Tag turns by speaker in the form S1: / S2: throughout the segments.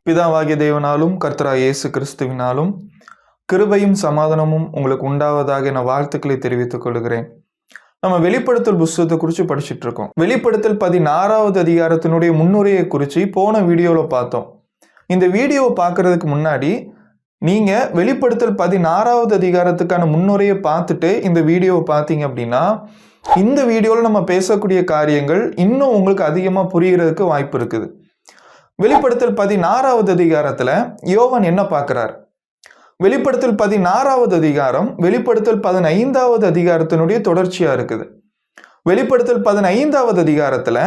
S1: பிதாவாகிய தேவனாலும் கர்த்தராகிய இயேசு கிறிஸ்துவினாலும் கிருபையும் சமாதானமும் உங்களுக்கு உண்டாவதாக என வாழ்த்துக்களை தெரிவித்துக் கொள்கிறேன். நம்ம வெளிப்படுத்தல் புஸ்தகத்தை குறித்து படிச்சுட்டு இருக்கோம். வெளிப்படுத்தல் 16வது அதிகாரத்தினுடைய முன்னுரையை குறித்து போன வீடியோவில் பார்த்தோம். இந்த வீடியோவை பார்க்கறதுக்கு முன்னாடி நீங்கள் வெளிப்படுத்தல் 16வது அதிகாரத்துக்கான முன்னுரையை பார்த்துட்டு இந்த வீடியோவை பார்த்தீங்க அப்படின்னா இந்த வீடியோவில் நம்ம பேசக்கூடிய காரியங்கள் இன்னும் உங்களுக்கு அதிகமாக புரிகிறதுக்கு வாய்ப்பு இருக்குது. வெளிப்படுத்தல் 16வது அதிகாரத்தில் யோவான் என்ன பார்க்கிறார்? வெளிப்படுத்தல் 16வது அதிகாரம் வெளிப்படுத்தல் 15வது அதிகாரத்தினுடைய தொடர்ச்சியாக இருக்குது. வெளிப்படுத்தல் 15வது அதிகாரத்தில்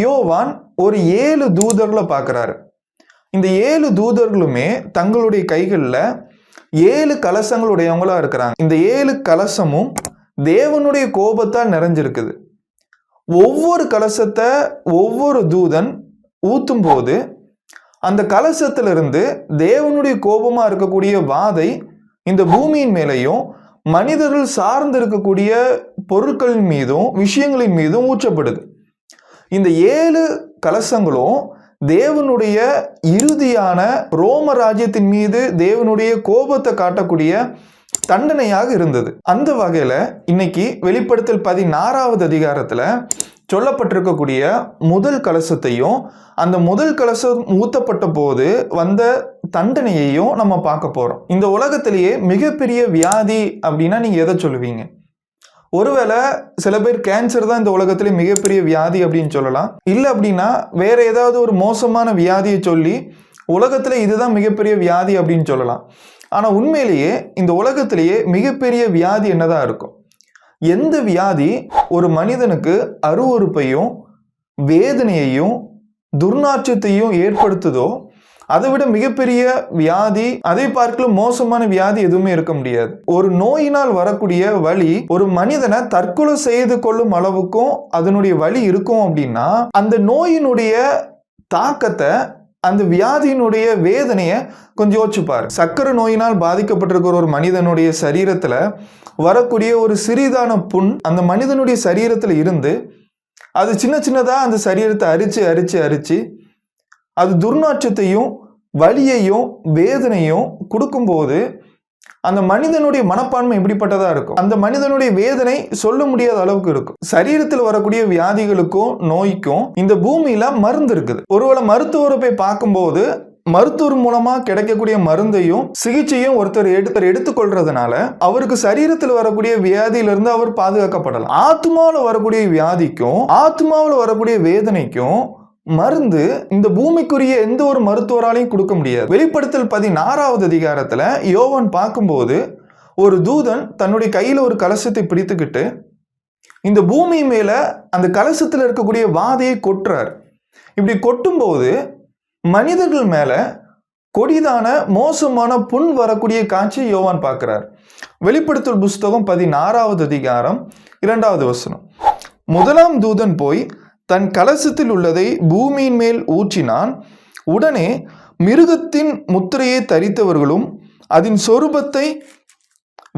S1: யோவான் ஒரு 7 தூதர்களை பார்க்குறாரு. இந்த 7 தூதர்களுமே தங்களுடைய கைகளில் 7 கலசங்களுடையவங்களா இருக்கிறாங்க. இந்த 7 கலசமும் தேவனுடைய கோபத்தால் நிறைஞ்சிருக்குது. ஒவ்வொரு கலசத்தை ஒவ்வொரு தூதன் ஊற்றும் போது அந்த கலசத்திலிருந்து தேவனுடைய கோபமாக இருக்கக்கூடிய வாதை இந்த பூமியின் மேலேயும் மனிதர்கள் சார்ந்து இருக்கக்கூடிய பொருட்களின் மீதும் விஷயங்களின் மீதும் ஊற்றப்படுது. இந்த 7 கலசங்களும் தேவனுடைய இறுதியான ரோம ராஜ்யத்தின் மீது தேவனுடைய கோபத்தை காட்டக்கூடிய தண்டனையாக இருந்தது. அந்த வகையில் இன்னைக்கு வெளிப்படுத்தல் 16வது அதிகாரத்தில் சொல்லப்பட்டிருக்கக்கூடிய முதல் கலசத்தையும் அந்த முதல் கலசம் ஊத்தப்பட்ட போது வந்த தண்டனையையும் நம்ம பார்க்க போறோம். இந்த உலகத்திலேயே மிகப்பெரிய வியாதி அப்படின்னா நீங்க எதை சொல்லுவீங்க? ஒருவேளை சில பேர் கேன்சர் தான் இந்த உலகத்திலே மிகப்பெரிய வியாதி அப்படின்னு சொல்லலாம். இல்லை அப்படின்னா வேற ஏதாவது ஒரு மோசமான வியாதியை சொல்லி உலகத்துல இதுதான் மிகப்பெரிய வியாதி அப்படின்னு சொல்லலாம். ஆனா உண்மையிலேயே இந்த உலகத்திலேயே மிகப்பெரிய வியாதி என்னதான் இருக்கும்? எந்த வியாதி ஒரு மனிதனுக்கு அருவருப்பையும் வேதனையையும் துர்நாற்றத்தையும் ஏற்படுத்துதோ அதை விட மிகப்பெரிய வியாதி, அதை பார்க்கலும் மோசமான வியாதி எதுவுமே இருக்க முடியாது. ஒரு நோயினால் வரக்கூடிய வலி ஒரு மனிதனை தற்கொலை செய்து கொள்ளும் அளவுக்கும் அதனுடைய வலி இருக்கும் அப்படின்னா அந்த நோயினுடைய தாக்கத்தை அந்த வியாதியினுடைய வேதனையை கொஞ்சம் யோசிச்சுப்பார். சக்கரை நோயினால் பாதிக்கப்பட்டிருக்கிற ஒரு மனிதனுடைய சரீரத்தில் வரக்கூடிய ஒரு சிறிதான புண் அந்த மனிதனுடைய சரீரத்தில் இருந்து அது சின்ன சின்னதாக அந்த சரீரத்தை அரிச்சு அது துர்நாற்றத்தையும் வலியையும் வேதனையும் கொடுக்கும்போது அந்த மனிதனுடைய மனப்பான்மை எப்படிப்பட்டதா இருக்கும்? அந்த மனிதனுடைய வேதனை சொல்ல முடியாத அளவுக்கு இருக்கும். சரீரத்தில் வரக்கூடிய வியாதிகளுக்கும் நோய்க்கும் இந்த பூமியில மருந்து இருக்குது. ஒருவேளை மருத்துவரை போய் பார்க்கும்போது மருத்துவர் மூலமா கிடைக்கக்கூடிய மருந்தையும் சிகிச்சையும் ஒருத்தர் எடுத்துக்கொள்றதுனால அவருக்கு சரீரத்தில் வரக்கூடிய வியாதியிலிருந்து அவர் பாதுகாக்கப்படலாம். ஆத்மாவில் வரக்கூடிய வியாதிக்கும் ஆத்மாவில் வரக்கூடிய வேதனைக்கும் மருந்து இந்த பூமிக்குரிய எந்த ஒரு மருத்துவராலையும் கொடுக்க முடியாது. வெளிப்படுத்தல் 16வது அதிகாரத்துல யோவான் பார்க்கும்போது ஒரு தூதன் தன்னுடைய கையில ஒரு கலசத்தை பிடித்துக்கிட்டு இந்த பூமி மேல அந்த கலசத்தில் இருக்கக்கூடிய வாதையை கொட்டுறார். இப்படி கொட்டும்போது மனிதர்கள் மேல கொடிதான மோசமான புண் வரக்கூடிய காட்சியை யோவான் பார்க்கிறார். வெளிப்படுத்தல் புஸ்தகம் 16வது அதிகாரம் 2வது வசனம். முதலாம் தூதன் போய் தன் கலசத்தில் உள்ளதை பூமியின் மேல் ஊற்றினான். உடனே மிருகத்தின் முத்திரையை தரித்தவர்களும் அதன் சொரூபத்தை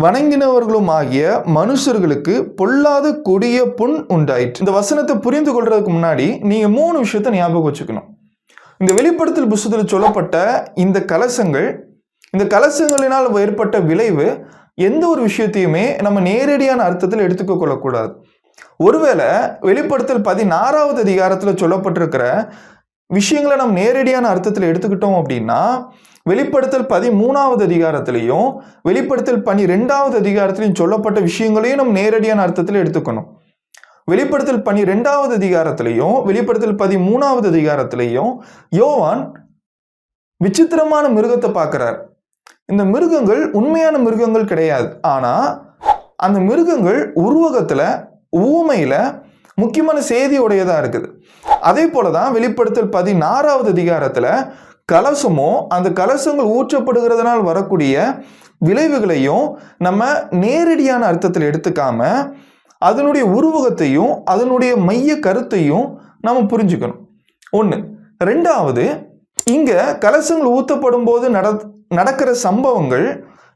S1: வணங்கினவர்களும் ஆகிய மனுஷர்களுக்கு பொல்லாத கொடிய புண் உண்டாயிற்று. இந்த வசனத்தை புரிந்து கொள்றதுக்கு முன்னாடி நீங்க 3 விஷயத்தை ஞாபகம் வச்சுக்கணும். இந்த வெளிப்படுத்தல் புஸ்தகத்தில் சொல்லப்பட்ட இந்த கலசங்களினால் ஏற்பட்ட விளைவு எந்த ஒரு விஷயத்தையுமே நம்ம நேரடியான அர்த்தத்தில் எடுத்துக்க கொள்ளக்கூடாது. ஒருவேளை வெளிப்படுத்தல் 16வது அதிகாரத்தில் சொல்லப்பட்டிருக்கிற விஷயங்களை நம்ம நேரடியான அர்த்தத்தில் எடுத்துக்கிட்டோம் அப்படின்னா வெளிப்படுத்தல் 13வது அதிகாரத்திலையும் வெளிப்படுத்தல் 12வது அதிகாரத்திலையும் சொல்லப்பட்ட விஷயங்களையும் நம்ம நேரடியான அர்த்தத்தில் எடுத்துக்கணும். வெளிப்படுத்தல் 12வது அதிகாரத்திலையும் வெளிப்படுத்தல் 13வது அதிகாரத்திலையும் யோவான் விசித்திரமான மிருகத்தை பார்க்கிறார். இந்த மிருகங்கள் உண்மையான மிருகங்கள் கிடையாது. ஆனா அந்த மிருகங்கள் உருவகத்துல ஊமையில முக்கியமான செய்தியுடையதா இருக்குது. அதே போலதான் வெளிப்படுத்தல் 16வது அதிகாரத்துல கலசமும் அந்த கலசங்கள் ஊற்றப்படுகிறதுனால் வரக்கூடிய விளைவுகளையும் நம்ம நேரடியான அர்த்தத்தில் எடுத்துக்காம அதனுடைய உருவகத்தையும் அதனுடைய மைய கருத்தையும் நம்ம புரிஞ்சுக்கணும். 1. 2வது, இங்க கலசங்கள் ஊற்றப்படும் போது நடக்கிற சம்பவங்கள்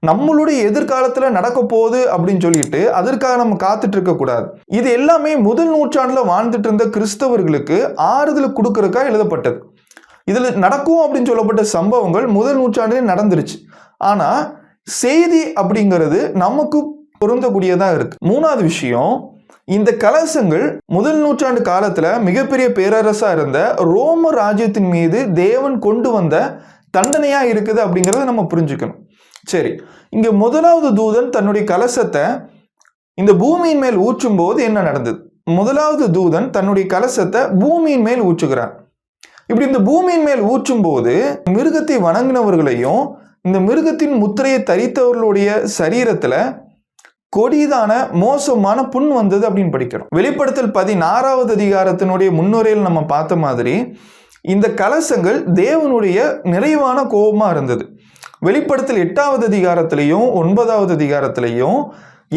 S1: நம்மளுடைய எதிர்காலத்துல நடக்க போகுது அப்படின்னு சொல்லிட்டு அதற்காக நம்ம காத்துட்டு இருக்க கூடாது. இது எல்லாமே முதல் நூற்றாண்டுல வாழ்ந்துட்டு இருந்த கிறிஸ்தவர்களுக்கு ஆறுதல் கொடுக்கறதுக்காக எழுதப்பட்டது. இதுல நடக்கும் அப்படின்னு சொல்லப்பட்ட சம்பவங்கள் முதல் நூற்றாண்டிலே நடந்துருச்சு. ஆனா செய்தி அப்படிங்கிறது நமக்கு பொருந்தக்கூடியதா இருக்கு. மூணாவது விஷயம், இந்த கலசங்கள் முதல் நூற்றாண்டு காலத்துல மிகப்பெரிய பேரரசா இருந்த ரோம ராஜ்யத்தின் மீது தேவன் கொண்டு வந்த தண்டனையா இருக்குது அப்படிங்கறத நம்ம புரிஞ்சுக்கணும். சரி, இங்க முதலாவது தூதன் தன்னுடைய கலசத்தை இந்த பூமியின் மேல் ஊற்றும் போது என்ன நடந்தது? முதலாவது தூதன் தன்னுடைய கலசத்தை பூமியின் மேல் ஊற்றுகிறார். இப்படி இந்த பூமியின் மேல் ஊற்றும் போது மிருகத்தை வணங்கினவர்களையும் இந்த மிருகத்தின் முத்திரையை தரித்தவர்களுடைய சரீரத்துல கொடிதான மோசமான புண் வந்தது அப்படின்னு படிக்கிறோம். வெளிப்படுத்தல் 16வது அதிகாரத்தினுடைய முன்னுரையில் நம்ம பார்த்த மாதிரி இந்த கலசங்கள் தேவனுடைய நிறைவான கோபமா இருந்தது. வெளிப்படுத்தல் 8வது அதிகாரத்திலையும் 9வது அதிகாரத்திலையும்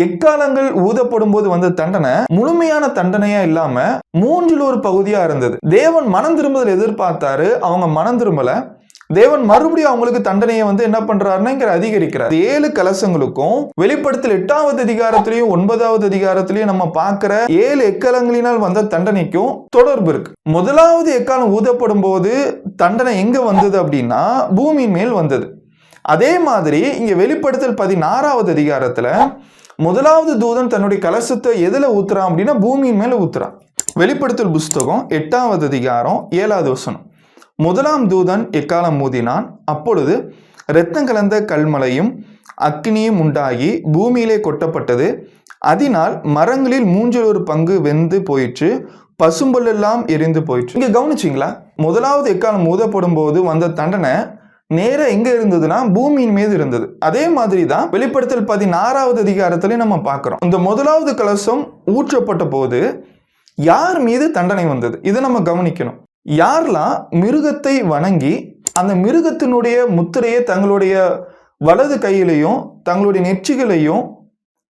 S1: எக்காலங்கள் ஊதப்படும் போது வந்த தண்டனை முழுமையான தண்டனையா இல்லாம மூன்றில் ஒரு பகுதியா இருந்தது. தேவன் மனம் திரும்புதல் எதிர்பார்த்தாரு, அவங்க மனம் திரும்பல. தேவன் மறுபடியும் அவங்களுக்கு தண்டனையை என்ன பண்றாருன்னா இங்க அதிகரிக்கிறார். 7 கலசங்களுக்கும் வெளிப்படுத்தல் 8வது அதிகாரத்திலையும் 9வது அதிகாரத்திலையும் நம்ம பார்க்கிற 7 எக்காலங்களினால் வந்த தண்டனைக்கும் தொடர்பு இருக்கு. முதலாவது எக்காலம் ஊதப்படும் போது தண்டனை எங்க வந்தது அப்படின்னா பூமியின் மேல் வந்தது. அதே மாதிரி இங்க வெளிப்படுத்தல் 16வது அதிகாரத்துல முதலாவது தூதன் தன்னுடைய கலசத்தை எதுல ஊத்துறான் அப்படின்னா பூமியின் மேல ஊத்துறான். வெளிப்படுத்தல் புஸ்தகம் 8வது அதிகாரம் 7வது வசனம். முதலாம் தூதன் எக்காலம் ஊதினான், அப்பொழுது இரத்தம் கலந்த கல்மலையும் அக்னியும் உண்டாகி பூமியிலே கொட்டப்பட்டது. அதனால் மரங்களில் 1/3 பங்கு வெந்து போயிற்று, பசும்பொல்லெல்லாம் எரிந்து போயிற்று. இங்க கவனிச்சிங்களா? முதலாவது எக்காலம் ஊதப்படும் போது வந்த தண்டனை நேர எங்க இருந்ததுன்னா பூமியின் மீது இருந்தது. அதே மாதிரி தான் வெளிப்படுத்தல் 16வது அதிகாரத்திலையும் நம்ம பார்க்கிறோம். இந்த முதலாவது கலசம் ஊற்றப்பட்ட போது யார் மீது தண்டனை வந்தது இதை நம்ம கவனிக்கணும். யாரெல்லாம் மிருகத்தை வணங்கி அந்த மிருகத்தினுடைய முத்திரையை தங்களுடைய வலது கையிலையும் தங்களுடைய நெற்றிகளையும்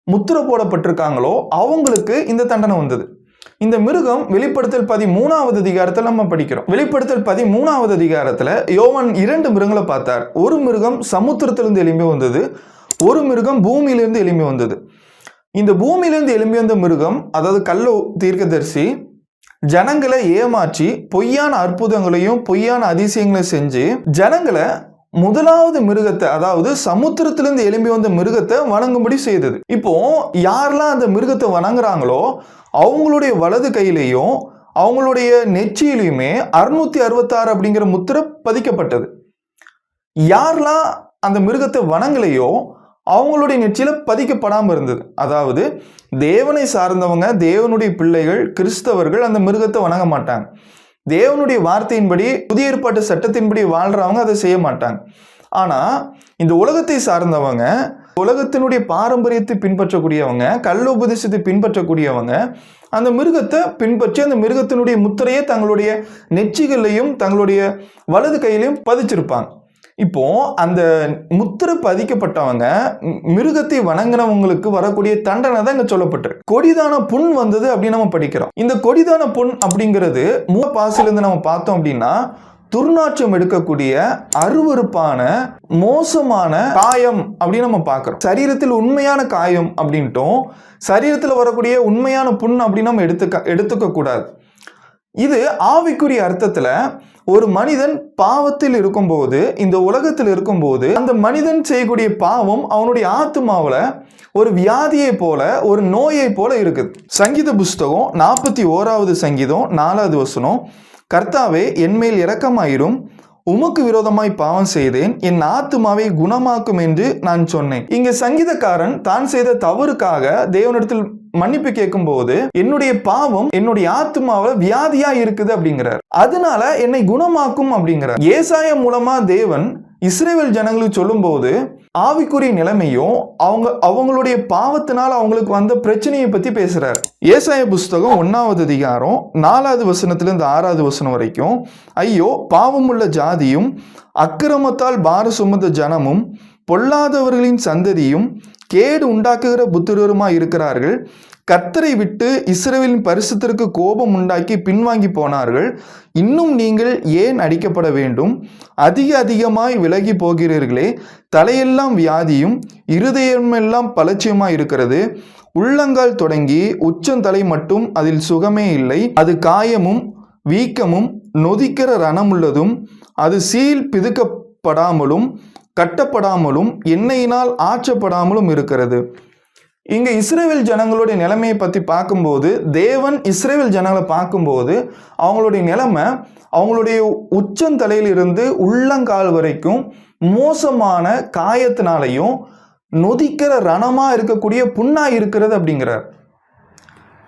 S1: முத்திரை போடப்பட்டிருக்காங்களோ அவங்களுக்கு இந்த தண்டனை வந்தது. இந்த மிருகம் வெளிப்படுத்தல் 13வது அதிகாரத்தில் நம்ம படிக்கிறோம். வெளிப்படுத்தல் 13வது அதிகாரத்துல யோவான் 2 மிருகங்களை பார்த்தார். ஒரு மிருகம் சமுத்திரத்திலிருந்து எழும்பி வந்தது, ஒரு மிருகம் பூமியிலிருந்து எழும்பி வந்தது. இந்த பூமியிலிருந்து எழும்பி வந்த மிருகம், அதாவது கள்ள தீர்க்கதரிசி, ஜனங்களை ஏமாற்றி பொய்யான அற்புதங்களையும் பொய்யான அதிசயங்களையும் செஞ்சு ஜனங்களை முதலாவது மிருகத்தை, அதாவது சமுத்திரத்திலிருந்து எழும்பி வந்த மிருகத்தை வணங்கும்படி செய்தது. இப்போ யாரெல்லாம் அந்த மிருகத்தை வணங்குறாங்களோ அவங்களுடைய வலது கையிலையும் அவங்களுடைய நெற்றியிலையுமே 666 அப்படிங்கிற முத்திரை பதிக்கப்பட்டது. யாரெல்லாம் அந்த மிருகத்தை வணங்கலையோ அவங்களுடைய நெற்றியில பதிக்கப்படாமல் இருந்தது. அதாவது தேவனை சார்ந்தவங்க, தேவனுடைய பிள்ளைகள், கிறிஸ்தவர்கள் அந்த மிருகத்தை வணங்க மாட்டாங்க. தேவனுடைய வார்த்தையின்படி புதிய ஏற்பாட்டு சட்டத்தின்படி வாழ்றவங்க அதை செய்ய மாட்டாங்க. ஆனா இந்த உலகத்தை சார்ந்தவங்க, உலகத்தினுடைய பாரம்பரியத்தை பின்பற்றக்கூடியவங்க, கள்ள உபதேசத்தை பின்பற்றக்கூடியவங்க அந்த மிருகத்தை பின்பற்றி அந்த மிருகத்தினுடைய முத்திரையை தங்களுடைய நெற்றிகளையும் தங்களுடைய வலது கையிலையும் பதிச்சிருப்பாங்க. இப்போ அந்த முத்திரை பதிக்கப்பட்டவங்க மிருகத்தை வணங்கினவங்களுக்கு வரக்கூடிய தண்டனை தான் இங்க சொல்லப்பட்டிருக்கு. கொடிதான புண் வந்தது அப்படின்னு நம்ம படிக்கிறோம். இந்த கொடிதான புண் அப்படிங்கிறது பாசிலிருந்து நம்ம பார்த்தோம் அப்படின்னா துர்நாற்றம் எடுக்கக்கூடிய அருவருப்பான மோசமான காயம் அப்படின்னு நம்ம பார்க்கிறோம். சரீரத்தில் உண்மையான காயம் அப்படின்ட்டும் சரீரத்தில் வரக்கூடிய உண்மையான புண் அப்படின்னு நம்ம எடுத்துக்க கூடாது. இது ஆவிக்குரிய அர்த்தத்துல ஒரு மனிதன் பாவத்தில் இருக்கும்போது, இந்த உலகத்தில் இருக்கும்போது அந்த மனிதன் செய்யக்கூடிய பாவம் அவனுடைய ஆத்துமாவில் ஒரு வியாதியை போல, ஒரு நோயை போல இருக்குது. சங்கீத புஸ்தகம் 41வது சங்கீதம் 4வது வசனம், கர்த்தாவே என்மேல் இரக்கமாயிரும், உமக்கு விரோதமாய் பாவம் செய்தேன், என் ஆத்துமாவை குணமாக்கும் என்று நான் சொன்னேன். இங்க சங்கீதக்காரன் தான் செய்த தவறுக்காக தேவனிடத்தில் மன்னிப்பு கேட்கும் போது என்னுடைய பாவம் என்னுடைய ஆத்துமாவை வியாதியா இருக்குது அப்படிங்கிறார். அதனால என்னை குணமாக்கும் அப்படிங்கிறார். ஏசாயா மூலமா தேவன் இஸ்ரவேல் ஜனங்களுக்கு சொல்லும் போது ஆவிக்குரிய நிலைமையும் அவங்களுடைய பாவத்தினால் அவங்களுக்கு வந்த பிரச்சனையை பத்தி பேசுறார். ஏசாயா புஸ்தகம் 1வது அதிகாரம் 4வது வசனத்திலிருந்து 6வது வசனம் வரைக்கும், ஐயோ பாவமுள்ள ஜாதியும் அக்கிரமத்தால் பார சுமந்த ஜனமும் பொல்லாதவர்களின் சந்ததியும் கேடு உண்டாக்குகிற புத்திரருமாய் இருக்கிறார்கள். கர்த்தரை விட்டு இஸ்ரவேலின் பரிசுத்தருக்கு கோபம் உண்டாக்கி பின்வாங்கி போனார்கள். இன்னும் நீங்கள் ஏன் அடிக்கப்பட வேண்டும்? அதிகமாய் விலகி போகிறீர்களே. தலையெல்லாம் வியாதியும் இருதயமெல்லாம் பலட்சியமாய் இருக்கிறது. உள்ளங்கால் தொடங்கி உச்சந்தலை மட்டும் அதில் சுகமே இல்லை. அது காயமும் வீக்கமும் நொதிக்கிற ரணமுள்ளதும், அது சீல் பிதுக்கப்படாமலும் கட்டப்படாமலும் எண்ணெயினால் ஆற்றப்படாமலும் இருக்கிறது. இங்க இஸ்ரவேல் ஜனங்களுடைய நிலைமையை பற்றி பார்க்கும்போது, தேவன் இஸ்ரவேல் ஜனங்களை பார்க்கும்போது அவங்களுடைய நிலைமை அவங்களுடைய உச்சந்தலையிலிருந்து உள்ளங்கால் வரைக்கும் மோசமான காயத்தினாலையும் நொதிக்கிற ரணமா இருக்கக்கூடிய புண்ணா இருக்கிறது அப்படிங்கிறார்.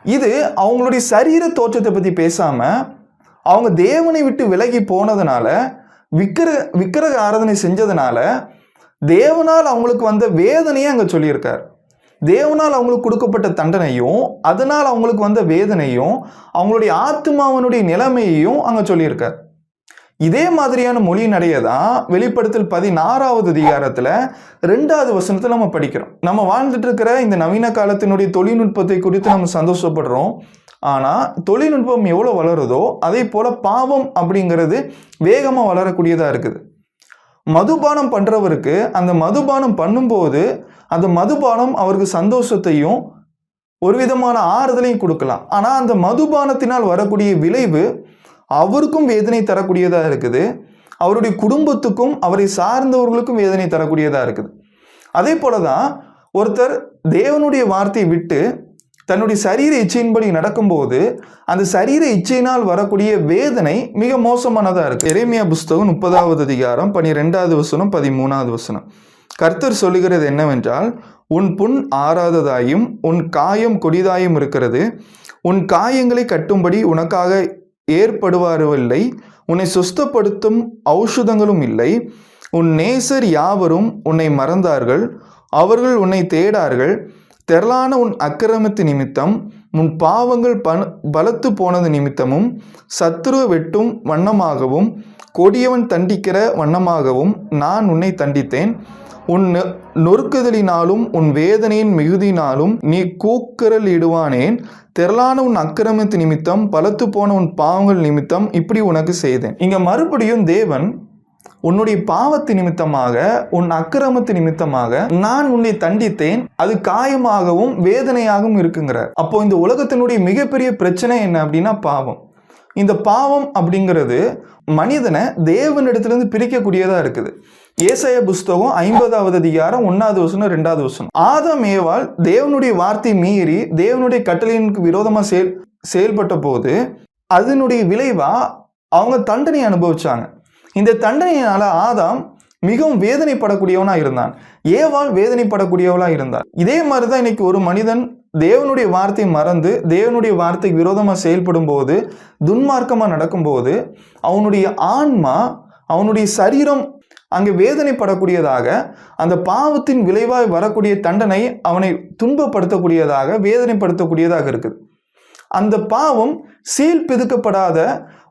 S1: இது அவங்களுடைய சரீர தோற்றத்தை பற்றி பேசாம அவங்க தேவனை விட்டு விலகி போனதுனால, விக்கிரக ஆராதனை செஞ்சதுனால தேவனால் அவங்களுக்கு வந்த வேதனையை அங்க சொல்லியிருக்கார். தேவனால் அவங்களுக்கு கொடுக்கப்பட்ட தண்டனையும், அதனால் அவங்களுக்கு வந்த வேதனையும், அவங்களுடைய ஆத்மாவனுடைய நிலைமையையும் அங்க சொல்லியிருக்கார். இதே மாதிரியான மொழி நடையதான் வெளிப்படுத்தல் 16வது அதிகாரத்துல 2வது வசனத்துல நம்ம படிக்கிறோம். நம்ம வாழ்ந்துட்டு இருக்கிற இந்த நவீன காலத்தினுடைய தொழில்நுட்பத்தை குறித்து நம்ம சந்தோஷப்படுறோம். ஆனா தொழில்நுட்பம் எவ்வளவு வளருதோ அதே போல பாவம் அப்படிங்கிறது வேகமா வளரக்கூடியதா இருக்குது. மதுபானம் பண்றவருக்கு அந்த மதுபானம் பண்ணும்போது அந்த மதுபானம் அவருக்கு சந்தோஷத்தையும் ஒரு விதமான ஆறுதலையும் கொடுக்கலாம். ஆனா அந்த மதுபானத்தினால் வரக்கூடிய விளைவு அவருக்கும் வேதனை தரக்கூடியதா இருக்குது, அவருடைய குடும்பத்துக்கும் அவரை சார்ந்தவர்களுக்கும் வேதனை தரக்கூடியதா இருக்குது. அதே போலதான் ஒருத்தர் தேவனுடைய வார்த்தையை விட்டு தன்னுடைய சரீர இச்சையின்படி நடக்கும்போது அந்த சரீர இச்சையினால் வரக்கூடிய வேதனை மிக மோசமானதா இருக்கு. எரேமியா புஸ்தகம் 30வது அதிகாரம் 12வது வசனம் 13வது வசனம். கர்த்தர் சொல்லுகிறது என்னவென்றால், உன் புண் ஆறாததாயும் உன் காயம் கொடிதாயும் இருக்கிறது. உன் காயங்களை கட்டும்படி உனக்காக ஏற்படுவாரில்லை, உன்னை சுஸ்தப்படுத்தும் ஔஷதங்களும் இல்லை. உன் நேசர் யாவரும் உன்னை மறந்தார்கள், அவர்கள் உன்னை தேடார்கள். திரளான உன் அக்கிரமத்து நிமித்தம், உன் பாவங்கள் பலத்து போனது நிமித்தமும், சத்துரு வெட்டும் வண்ணமாகவும் கொடியவன் தண்டிக்கிற வண்ணமாகவும் நான் உன்னை தண்டித்தேன். உன் நொறுக்குதலினாலும் உன் வேதனையின் மிகுதினாலும் நீ கூக்குரல் இடுவானேன். திரளான உன் அக்கிரமத்து நிமித்தம், பலத்து போன உன் பாவங்கள் நிமித்தம் இப்படி உனக்கு செய்தேன். இங்க மறுபடியும் தேவன் உன்னுடைய பாவத்து நிமித்தமாக, உன் அக்கிரமத்து நிமித்தமாக நான் உன்னை தண்டித்தேன், அது காயமாகவும் வேதனையாகவும் இருக்குங்கிறார். அப்போ இந்த உலகத்தினுடைய மிகப்பெரிய பிரச்சனை என்ன அப்படின்னா பாவம். இந்த பாவம் அப்படிங்கிறது மனிதனை தேவனிடத்திலிருந்து பிரிக்கக்கூடியதா இருக்குது. ஏசாயா புஸ்தகம் 50வது அதிகாரம் 1வது வசனம் 2வது வசனம். ஆதாம் ஏவாள் தேவனுடைய வார்த்தை மீறி தேவனுடைய கட்டளைக்கு விரோதமா செயல்பட்ட போது அதனுடைய விளைவா அவங்க தண்டனை அனுபவிச்சாங்க. இந்த தண்டனையினால ஆதாம் மிகவும் வேதனைப்படக்கூடியவனா இருந்தான், ஏவாள் வேதனைப்படக்கூடியவளா இருந்தார். இதே மாதிரிதான் இன்னைக்கு ஒரு மனிதன் தேவனுடைய வார்த்தையை மறந்து தேவனுடைய வார்த்தைக்கு விரோதமா செயல்படும் போது, துன்மார்க்கமா நடக்கும்போது அவனுடைய ஆன்மா, அவனுடைய சரீரம் அங்கே வேதனைப்படக்கூடியதாக, அந்த பாவத்தின் விளைவாய் வரக்கூடிய தண்டனை அவனை துன்பப்படுத்தக்கூடியதாக, வேதனைப்படுத்தக்கூடியதாக இருக்குது. அந்த பாவம் சீல் பிதுக்கப்படாத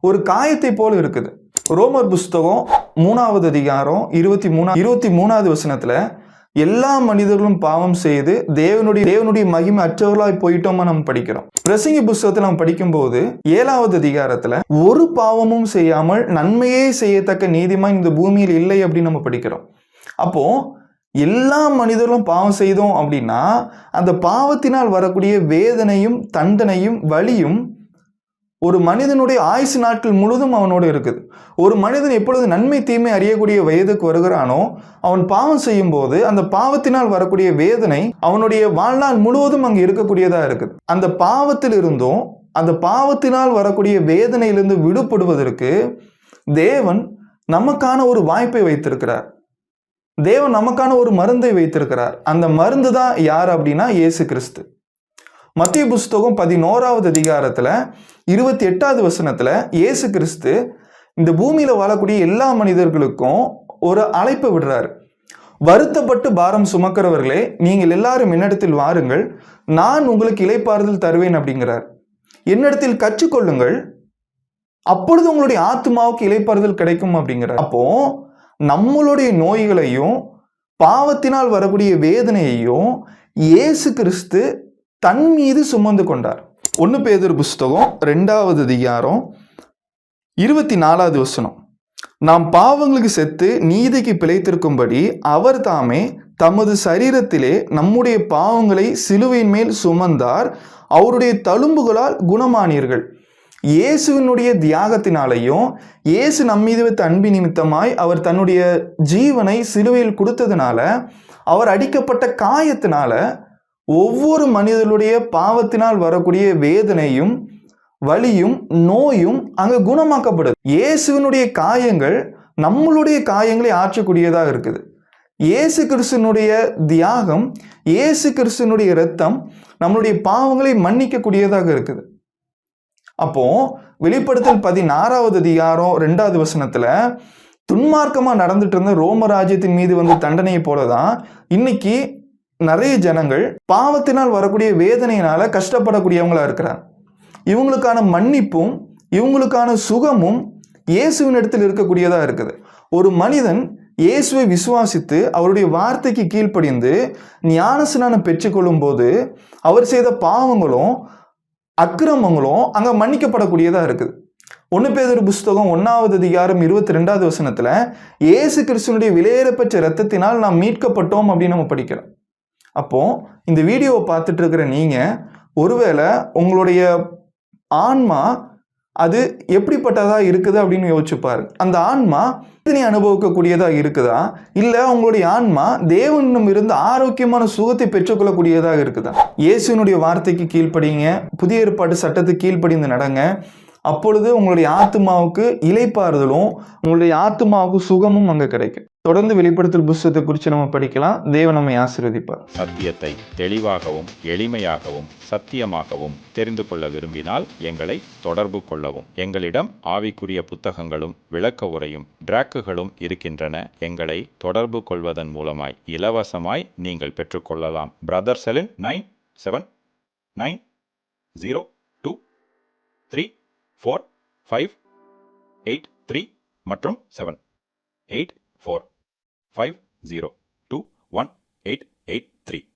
S1: ஒரு காயத்தை போல இருக்குது. ரோமர் புஸ்தகம் 3வது அதிகாரம் 23வது வசனத்துல, எல்லா மனிதர்களும் பாவம் செய்து தேவனுடைய மகிமை அற்றவர்களாய் போயிட்டோமா நம்ம படிக்கிறோம். பிரசங்கி புஸ்தகத்தில் நம்ம படிக்கும்போது 7வது அதிகாரத்துல, ஒரு பாவமும் செய்யாமல் நன்மையே செய்யத்தக்க நீதிமான் இந்த பூமியில் இல்லை அப்படின்னு நம்ம படிக்கிறோம். அப்போ எல்லா மனிதர்களும் பாவம் செய்தோம் அப்படின்னா அந்த பாவத்தினால் வரக்கூடிய வேதனையும் தண்டனையும் வலியும் ஒரு மனிதனுடைய ஆயுசு நாட்கள் முழுதும் அவனோடு இருக்குது. ஒரு மனிதன் எப்பொழுது நன்மை தீமை அறியக்கூடிய வயதுக்கு வருகிறானோ, அவன் பாவம் செய்யும் போது அந்த பாவத்தினால் வரக்கூடிய வேதனை அவனுடைய வாழ்நாள் முழுவதும் அங்கு இருக்கக்கூடியதா இருக்குது. அந்த பாவத்தில் இருந்தும் அந்த பாவத்தினால் வரக்கூடிய வேதனையிலிருந்து விடுபடுவதற்கு தேவன் நமக்கான ஒரு வாய்ப்பை வைத்திருக்கிறார். தேவன் நமக்கான ஒரு மருந்தை வைத்திருக்கிறார். அந்த மருந்து தான் யார் அப்படின்னா இயேசு கிறிஸ்து. மத்திய புஸ்தகம் 11வது அதிகாரத்துல 28வது வசனத்துல இயேசு கிறிஸ்து இந்த பூமியில வாழக்கூடிய எல்லா மனிதர்களுக்கும் ஒரு அழைப்பு விடுறாரு. வருத்தப்பட்டு பாரம் சுமக்கிறவர்களே, நீங்கள் எல்லாரும் என்னிடத்தில் வாருங்கள், நான் உங்களுக்கு இளைப்பாறுதல் தருவேன் அப்படிங்கிறார். என்னிடத்தில் கற்றுக்கொள்ளுங்கள், அப்பொழுது உங்களுடைய ஆத்மாவுக்கு இளைப்பாறுதல் கிடைக்கும் அப்படிங்கிறார். அப்போ நம்மளுடைய நோய்களையும் பாவத்தினால் வரக்கூடிய வேதனையையும் இயேசு கிறிஸ்து தன் மீது சுமந்து கொண்டார். 1 பேதுரு புஸ்தகம் 2வது அதிகாரம் 24வது வசனம். நாம் பாவங்களுக்கு செத்து நீதிக்கு பிழைத்திருக்கும்படி அவர் தாமே தமது சரீரத்திலே நம்முடைய பாவங்களை சிலுவையின் மேல் சுமந்தார், அவருடைய தழும்புகளால் குணமானீர்கள். இயேசுவினுடைய தியாகத்தினாலையும் இயேசு நம்மீது வைத்த அன்பின் நிமித்தமாய் அவர் தன்னுடைய ஜீவனை சிலுவையில் கொடுத்ததுனால, அவர் அடிக்கப்பட்ட காயத்தினால ஒவ்வொரு மனிதனுடைய பாவத்தினால் வரக்கூடிய வேதனையும் வலியும் நோயும் அங்க குணமாக்கப்படுது. இயேசுவினுடைய காயங்கள் நம்மளுடைய காயங்களை ஆற்றக்கூடியதாக இருக்குது. இயேசு கிறிஸ்துனுடைய தியாகம், இயேசு கிறிஸ்துனுடைய இரத்தம் நம்மளுடைய பாவங்களை மன்னிக்கக்கூடியதாக இருக்குது. அப்போ வெளிப்படுத்தல் 16வது அதிகாரம் 2வது வசனத்துல துன்மார்க்கமா நடந்துட்டு இருந்த ரோம ராஜ்யத்தின் மீது வந்து தண்டனையை போலதான் இன்னைக்கு நிறைய ஜனங்கள் பாவத்தினால் வரக்கூடிய வேதனையினால கஷ்டப்படக்கூடியவங்களா இருக்கிறாங்க. இவங்களுக்கான மன்னிப்பும் இவங்களுக்கான சுகமும் இயேசுவின் இடத்தில் இருக்கக்கூடியதா இருக்குது. ஒரு மனிதன் இயேசுவை விசுவாசித்து அவருடைய வார்த்தைக்கு கீழ்ப்படிந்து ஞானஸ்நானம் பெற்றுக்கொள்ளும் போது அவர் செய்த பாவங்களும் அக்கிரமங்களும் அங்க மன்னிக்கப்படக்கூடியதா இருக்குது. 1 பேதுரு புஸ்தகம் 1வது அதிகாரம் 22வது வசனத்துல இயேசு கிறிஸ்துனுடைய விலையேறப்பெற்ற இரத்தத்தினால் நாம் மீட்கப்பட்டோம் அப்படின்னு நம்ம படிக்கிறோம். அப்போ இந்த வீடியோவை பார்த்துட்டு இருக்கிற நீங்க ஒருவேளை உங்களுடைய ஆன்மா அது எப்படிப்பட்டதா இருக்குது அப்படின்னு யோசிச்சு பாருங்க. அந்த ஆன்மா வேதனை அனுபவிக்கக்கூடியதா இருக்குதா, இல்ல உங்களுடைய ஆன்மா தேவனிடம் இருந்து ஆரோக்கியமான சுகத்தை பெற்றுக்கொள்ளக்கூடியதாக இருக்குதா? இயேசுவினுடைய வார்த்தைக்கு கீழ்ப்படிங்க, புதிய ஏற்பாட்டு சட்டத்துக்கு கீழ்ப்படிந்து நடங்க. அப்பொழுது உங்களுடைய ஆத்மாவுக்கு இளைப்பாறுதலும் உங்களுடைய ஆத்மாவுக்கு சுகமும் அங்க கிடைக்கும். தொடர்ந்து வெளிப்படுத்தல் புஸ்தகத்தை குறித்து நம்ம படிக்கலாம். தேவன் நம்மை ஆசீர்வதிப்பார்.
S2: சத்தியத்தை தெளிவாகவும் எளிமையாகவும் சத்தியமாகவும் தெரிந்து கொள்ள விரும்பினால் எங்களை தொடர்பு கொள்ளவும். எங்களிடம் ஆவிக்குரிய புத்தகங்களும் விளக்க உரையும் டிராக்குகளும் இருக்கின்றன. எங்களை தொடர்பு கொள்வதன் மூலமாய் இலவசமாய் நீங்கள் பெற்றுக்கொள்ளலாம். பிரதர் செலின் 9790234583 மற்றும் 784502183.